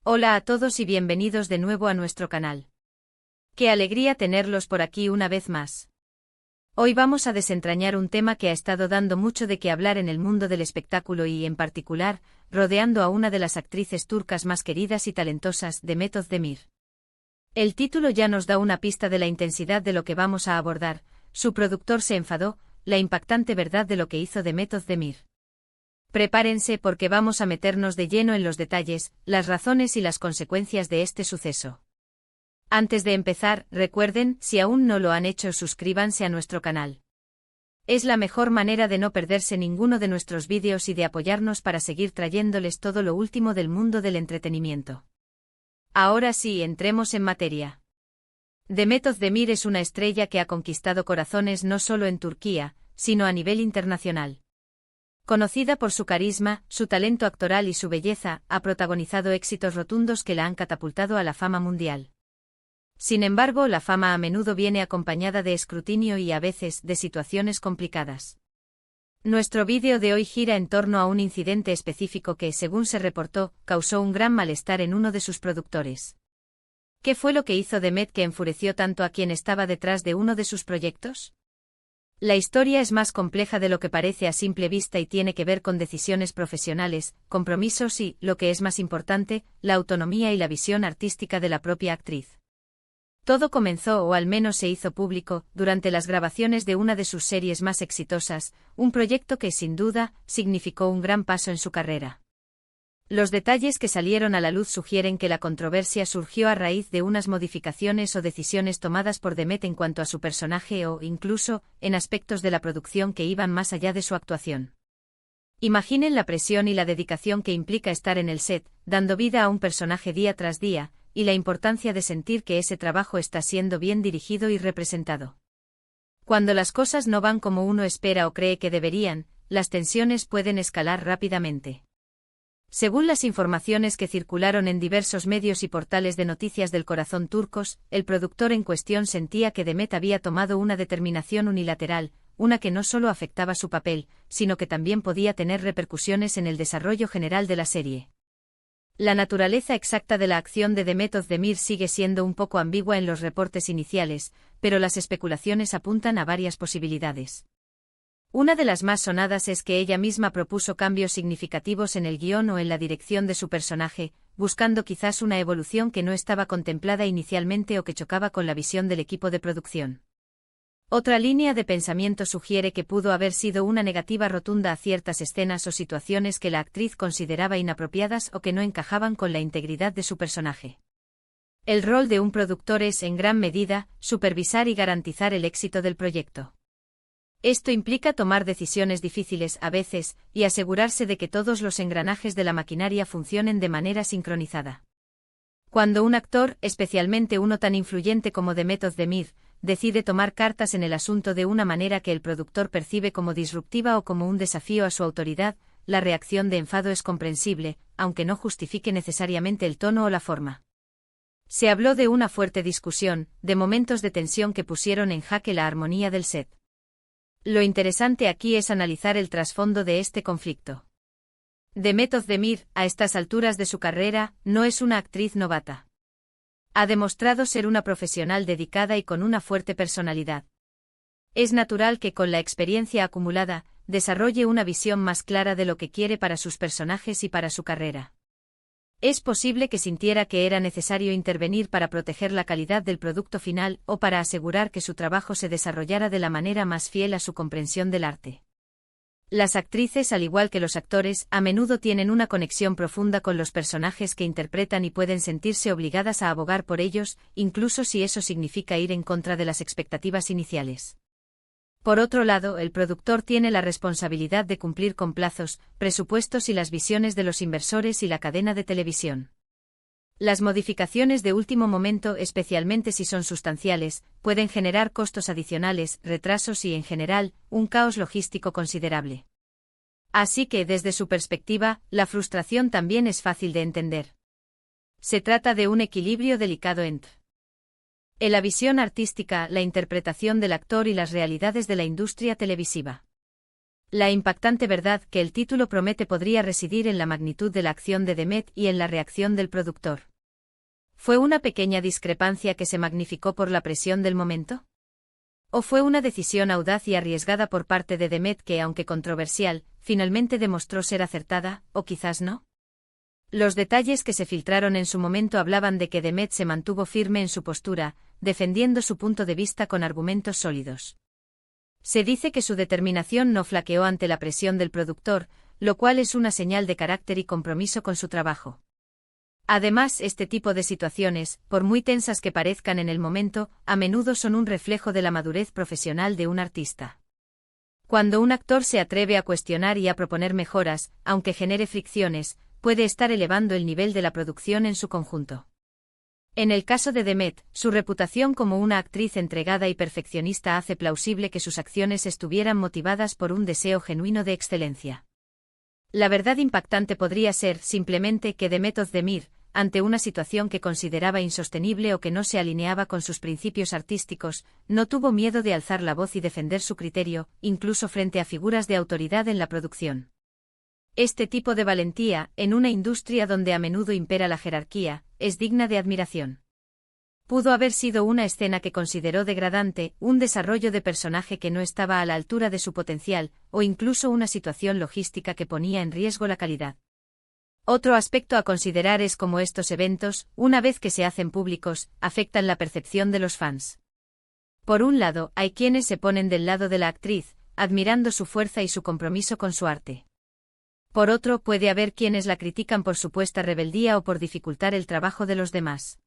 Hola a todos y bienvenidos de nuevo a nuestro canal. Qué alegría tenerlos por aquí una vez más. Hoy vamos a desentrañar un tema que ha estado dando mucho de qué hablar en el mundo del espectáculo y, en particular, rodeando a una de las actrices turcas más queridas y talentosas, Demet Özdemir. El título ya nos da una pista de la intensidad de lo que vamos a abordar. Su productor se enfadó, la impactante verdad de lo que hizo Demet Özdemir. Prepárense porque vamos a meternos de lleno en los detalles, las razones y las consecuencias de este suceso. Antes de empezar, recuerden, si aún no lo han hecho, suscríbanse a nuestro canal. Es la mejor manera de no perderse ninguno de nuestros vídeos y de apoyarnos para seguir trayéndoles todo lo último del mundo del entretenimiento. Ahora sí, entremos en materia. Demet Özdemir es una estrella que ha conquistado corazones no solo en Turquía, sino a nivel internacional. Conocida por su carisma, su talento actoral y su belleza, ha protagonizado éxitos rotundos que la han catapultado a la fama mundial. Sin embargo, la fama a menudo viene acompañada de escrutinio y a veces de situaciones complicadas. Nuestro vídeo de hoy gira en torno a un incidente específico que, según se reportó, causó un gran malestar en uno de sus productores. ¿Qué fue lo que hizo Demet que enfureció tanto a quien estaba detrás de uno de sus proyectos? La historia es más compleja de lo que parece a simple vista y tiene que ver con decisiones profesionales, compromisos y, lo que es más importante, la autonomía y la visión artística de la propia actriz. Todo comenzó, o al menos se hizo público, durante las grabaciones de una de sus series más exitosas, un proyecto que, sin duda, significó un gran paso en su carrera. Los detalles que salieron a la luz sugieren que la controversia surgió a raíz de unas modificaciones o decisiones tomadas por Demet en cuanto a su personaje o, incluso, en aspectos de la producción que iban más allá de su actuación. Imaginen la presión y la dedicación que implica estar en el set, dando vida a un personaje día tras día, y la importancia de sentir que ese trabajo está siendo bien dirigido y representado. Cuando las cosas no van como uno espera o cree que deberían, las tensiones pueden escalar rápidamente. Según las informaciones que circularon en diversos medios y portales de noticias del corazón turcos, el productor en cuestión sentía que Demet había tomado una determinación unilateral, una que no solo afectaba su papel, sino que también podía tener repercusiones en el desarrollo general de la serie. La naturaleza exacta de la acción de Demet Özdemir sigue siendo un poco ambigua en los reportes iniciales, pero las especulaciones apuntan a varias posibilidades. Una de las más sonadas es que ella misma propuso cambios significativos en el guión o en la dirección de su personaje, buscando quizás una evolución que no estaba contemplada inicialmente o que chocaba con la visión del equipo de producción. Otra línea de pensamiento sugiere que pudo haber sido una negativa rotunda a ciertas escenas o situaciones que la actriz consideraba inapropiadas o que no encajaban con la integridad de su personaje. El rol de un productor es, en gran medida, supervisar y garantizar el éxito del proyecto. Esto implica tomar decisiones difíciles a veces, y asegurarse de que todos los engranajes de la maquinaria funcionen de manera sincronizada. Cuando un actor, especialmente uno tan influyente como Demet Özdemir, decide tomar cartas en el asunto de una manera que el productor percibe como disruptiva o como un desafío a su autoridad, la reacción de enfado es comprensible, aunque no justifique necesariamente el tono o la forma. Se habló de una fuerte discusión, de momentos de tensión que pusieron en jaque la armonía del set. Lo interesante aquí es analizar el trasfondo de este conflicto. Demet Özdemir, a estas alturas de su carrera, no es una actriz novata. Ha demostrado ser una profesional dedicada y con una fuerte personalidad. Es natural que con la experiencia acumulada, desarrolle una visión más clara de lo que quiere para sus personajes y para su carrera. Es posible que sintiera que era necesario intervenir para proteger la calidad del producto final o para asegurar que su trabajo se desarrollara de la manera más fiel a su comprensión del arte. Las actrices, al igual que los actores, a menudo tienen una conexión profunda con los personajes que interpretan y pueden sentirse obligadas a abogar por ellos, incluso si eso significa ir en contra de las expectativas iniciales. Por otro lado, el productor tiene la responsabilidad de cumplir con plazos, presupuestos y las visiones de los inversores y la cadena de televisión. Las modificaciones de último momento, especialmente si son sustanciales, pueden generar costos adicionales, retrasos y, en general, un caos logístico considerable. Así que, desde su perspectiva, la frustración también es fácil de entender. Se trata de un equilibrio delicado entre la visión artística, la interpretación del actor y las realidades de la industria televisiva. La impactante verdad que el título promete podría residir en la magnitud de la acción de Demet y en la reacción del productor. ¿Fue una pequeña discrepancia que se magnificó por la presión del momento? ¿O fue una decisión audaz y arriesgada por parte de Demet que, aunque controversial, finalmente demostró ser acertada, o quizás no? Los detalles que se filtraron en su momento hablaban de que Demet se mantuvo firme en su postura, defendiendo su punto de vista con argumentos sólidos. Se dice que su determinación no flaqueó ante la presión del productor, lo cual es una señal de carácter y compromiso con su trabajo. Además, este tipo de situaciones, por muy tensas que parezcan en el momento, a menudo son un reflejo de la madurez profesional de un artista. Cuando un actor se atreve a cuestionar y a proponer mejoras, aunque genere fricciones, puede estar elevando el nivel de la producción en su conjunto. En el caso de Demet, su reputación como una actriz entregada y perfeccionista hace plausible que sus acciones estuvieran motivadas por un deseo genuino de excelencia. La verdad impactante podría ser, simplemente, que Demet Özdemir, ante una situación que consideraba insostenible o que no se alineaba con sus principios artísticos, no tuvo miedo de alzar la voz y defender su criterio, incluso frente a figuras de autoridad en la producción. Este tipo de valentía, en una industria donde a menudo impera la jerarquía, es digna de admiración. Pudo haber sido una escena que consideró degradante, un desarrollo de personaje que no estaba a la altura de su potencial, o incluso una situación logística que ponía en riesgo la calidad. Otro aspecto a considerar es cómo estos eventos, una vez que se hacen públicos, afectan la percepción de los fans. Por un lado, hay quienes se ponen del lado de la actriz, admirando su fuerza y su compromiso con su arte. Por otro, puede haber quienes la critican por supuesta rebeldía o por dificultar el trabajo de los demás.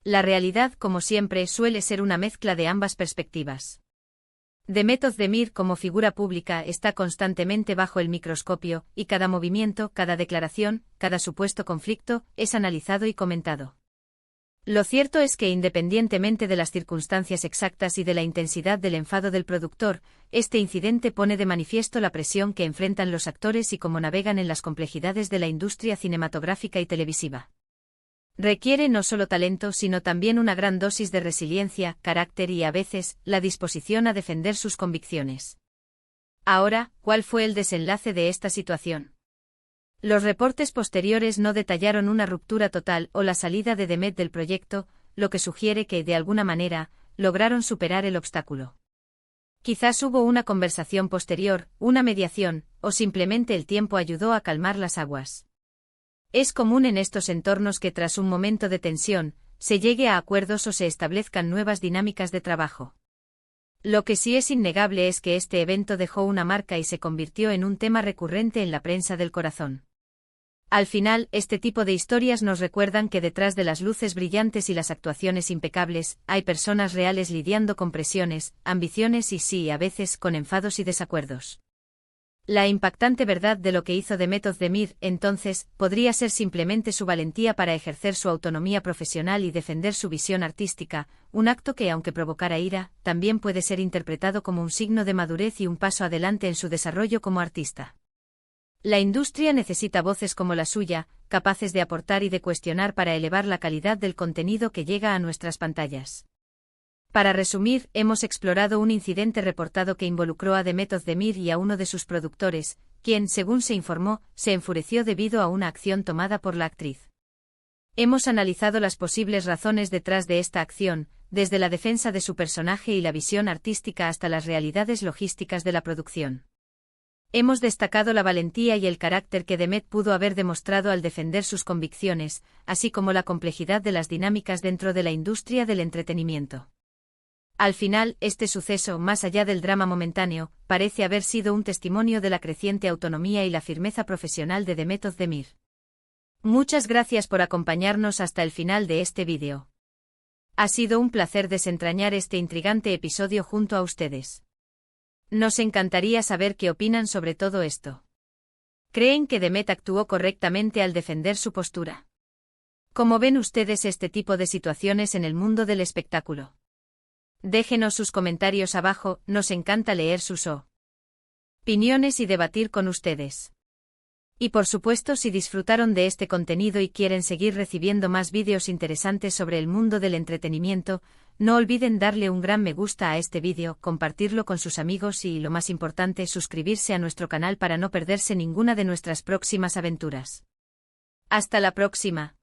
La realidad, como siempre, suele ser una mezcla de ambas perspectivas. Demet Özdemir como figura pública está constantemente bajo el microscopio, y cada movimiento, cada declaración, cada supuesto conflicto, es analizado y comentado. Lo cierto es que independientemente de las circunstancias exactas y de la intensidad del enfado del productor, este incidente pone de manifiesto la presión que enfrentan los actores y cómo navegan en las complejidades de la industria cinematográfica y televisiva. Requiere no solo talento sino también una gran dosis de resiliencia, carácter y, a veces, la disposición a defender sus convicciones. Ahora, ¿cuál fue el desenlace de esta situación? Los reportes posteriores no detallaron una ruptura total o la salida de Demet del proyecto, lo que sugiere que, de alguna manera, lograron superar el obstáculo. Quizás hubo una conversación posterior, una mediación, o simplemente el tiempo ayudó a calmar las aguas. Es común en estos entornos que tras un momento de tensión, se llegue a acuerdos o se establezcan nuevas dinámicas de trabajo. Lo que sí es innegable es que este evento dejó una marca y se convirtió en un tema recurrente en la prensa del corazón. Al final, este tipo de historias nos recuerdan que detrás de las luces brillantes y las actuaciones impecables, hay personas reales lidiando con presiones, ambiciones y sí, a veces, con enfados y desacuerdos. La impactante verdad de lo que hizo Demet Özdemir, entonces, podría ser simplemente su valentía para ejercer su autonomía profesional y defender su visión artística, un acto que, aunque provocara ira, también puede ser interpretado como un signo de madurez y un paso adelante en su desarrollo como artista. La industria necesita voces como la suya, capaces de aportar y de cuestionar para elevar la calidad del contenido que llega a nuestras pantallas. Para resumir, hemos explorado un incidente reportado que involucró a Demet Özdemir y a uno de sus productores, quien, según se informó, se enfureció debido a una acción tomada por la actriz. Hemos analizado las posibles razones detrás de esta acción, desde la defensa de su personaje y la visión artística hasta las realidades logísticas de la producción. Hemos destacado la valentía y el carácter que Demet pudo haber demostrado al defender sus convicciones, así como la complejidad de las dinámicas dentro de la industria del entretenimiento. Al final, este suceso, más allá del drama momentáneo, parece haber sido un testimonio de la creciente autonomía y la firmeza profesional de Demet Özdemir. Muchas gracias por acompañarnos hasta el final de este vídeo. Ha sido un placer desentrañar este intrigante episodio junto a ustedes. Nos encantaría saber qué opinan sobre todo esto. ¿Creen que Demet actuó correctamente al defender su postura? ¿Cómo ven ustedes este tipo de situaciones en el mundo del espectáculo? Déjenos sus comentarios abajo, nos encanta leer sus opiniones y debatir con ustedes. Y por supuesto, si disfrutaron de este contenido y quieren seguir recibiendo más vídeos interesantes sobre el mundo del entretenimiento, No olviden darle un gran me gusta a este vídeo, compartirlo con sus amigos y, lo más importante, suscribirse a nuestro canal para no perderse ninguna de nuestras próximas aventuras. ¡Hasta la próxima!